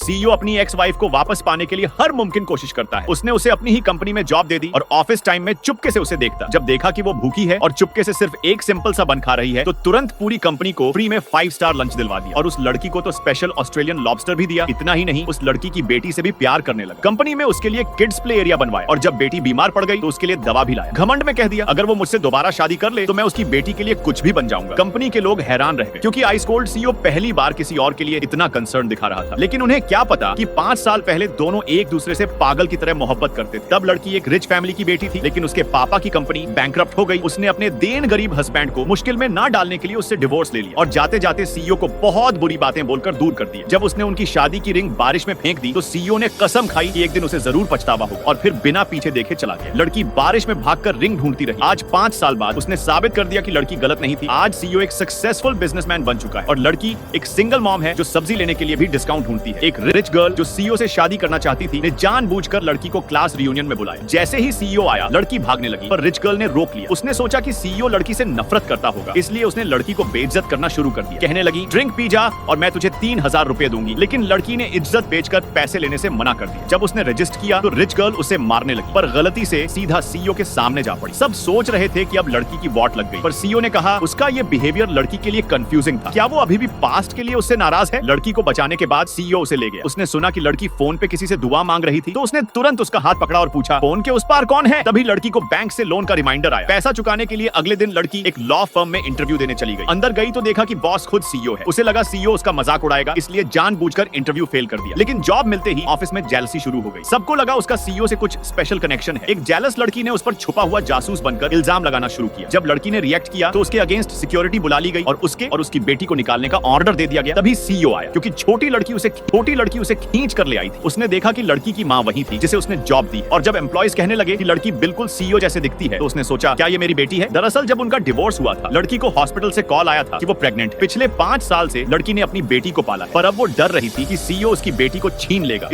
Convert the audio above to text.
CEO अपनी ex wife को वापस पाने के लिए हर मुमकिन कोशिश करता है। उसने उसे अपनी ही कंपनी में जॉब दे दी और ऑफिस टाइम में चुपके से उसे देखता। जब देखा कि वो भूखी है और चुपके से सिर्फ एक सिंपल सा बन खा रही है, तो तुरंत पूरी कंपनी को फ्री में 5 स्टार लंच दिलवा दिया और उस लड़की को तो स्पेशल ऑस्ट्रेलियन लॉबस्टर भी दिया। इतना ही नहीं, उस लड़की की बेटी से भी प्यार करने लगा। कंपनी में उसके लिए किड्स प्ले एरिया बनवाया और जब बेटी बीमार पड़ गई तो उसके लिए दवा भी लाया। घमंड में कह दिया अगर वो मुझसे दोबारा शादी कर ले तो मैं उसकी बेटी के लिए कुछ भी बन जाऊंगा। कंपनी के लोग हैरान रह गए क्योंकि आइस कोल्ड सीईओ पहली बार किसी और के लिए इतना कंसर्न दिखा रहा था। लेकिन उन्हें क्या पता कि 5 साल पहले दोनों एक दूसरे से पागल की तरह मोहब्बत करते थे। तब लड़की एक रिच फैमिली की बेटी थी, लेकिन उसके पापा की कंपनी बैंकरप्ट हो गई। उसने अपने देन गरीब हस्बैंड को मुश्किल में ना डालने के लिए उससे डिवोर्स ले लिया और जाते जाते सीईओ को बहुत बुरी बातें बोलकर दूर कर दिया। जब उसने उनकी शादी की रिंग बारिश में फेंक दी तो सीईओ ने कसम खाई कि एक दिन उसे जरूर पछतावा होगा और फिर बिना पीछे देखे चला गया। लड़की बारिश में भागकर रिंग ढूंढती रही। आज 5 साल बाद उसने साबित कर दिया कि लड़की गलत नहीं थी। आज सीईओ एक सक्सेसफुल बिजनेसमैन बन चुका है और लड़की एक सिंगल मॉम है जो सब्जी लेने के लिए भी डिस्काउंट ढूंढती है। एक रिच गर्ल जो सीईओ से शादी करना चाहती थी ने जानबूझकर लड़की को क्लास रियूनियन में बुलाया। जैसे ही सीईओ आया लड़की भागने लगी, पर रिच गर्ल ने रोक लिया। उसने सोचा कि सीईओ लड़की से नफरत करता होगा, इसलिए उसने लड़की को बेइज्जत करना शुरू कर दिया। कहने लगी ड्रिंक पी जा और मैं तुझे 3000 रुपए दूंगी। लेकिन लड़की ने इज्जत बेचकर पैसे लेने से मना कर दिया। जब उसने रजिस्टर किया तो रिच गर्ल उसे मारने लगी, पर गलती से सीधा सीईओ के सामने जा पड़ी। सब सोच रहे थे कि अब लड़की की वॉट लग गई, पर सीईओ ने कहा उसका ये बिहेवियर लड़की के लिए कंफ्यूजिंग था। क्या वो अभी भी पास्ट के लिए उससे नाराज है? लड़की को बचाने के बाद सीईओ उसे ले गया। उसने सुना कि लड़की फोन पे किसी से दुआ मांग रही थी, तो उसने तुरंत उसका हाथ पकड़ा और पूछा फोन के उस पार कौन है? तभी लड़की को बैंक से लोन का रिमाइंडर आया। पैसा चुकाने के लिए अगले दिन लड़की एक लॉ फर्म में इंटरव्यू देने चली गई। अंदर गई तो देखा कि बॉस खुद सीईओ है। उसे लगा सीईओ उसका मजाक उड़ाएगा, इसलिए जानबूझकर इंटरव्यू फेल कर दिया। लेकिन जॉब मिलते ही ऑफिस में जेलसी शुरू हो गई। सबको लगा उसका सीईओ से कुछ स्पेशल कनेक्शन है। एक जेलस लड़की ने उस पर छुपा हुआ जासूस बनकर इल्जाम लगाना शुरू किया। जब लड़की ने रिएक्ट किया तो उसके अगेंस्ट सिक्योरिटी बुला ली गई और उसके और उसकी बेटी को निकालने का ऑर्डर दे दिया गया। तभी सीईओ आया क्योंकि छोटी लड़की उसे खींच कर ले आई थी। उसने देखा कि लड़की की माँ वही थी जिसे उसने जॉब दी और जब एम्प्लॉइज कहने लगे कि लड़की बिल्कुल सीईओ जैसे दिखती है तो उसने सोचा क्या ये मेरी बेटी है? दरअसल जब उनका डिवोर्स हुआ था लड़की को हॉस्पिटल से कॉल आया था कि वो प्रेग्नेंट है। पिछले 5 साल से लड़की ने अपनी बेटी को पाला, पर अब वो डर रही थी कि सीईओ उसकी बेटी को छीन लेगा।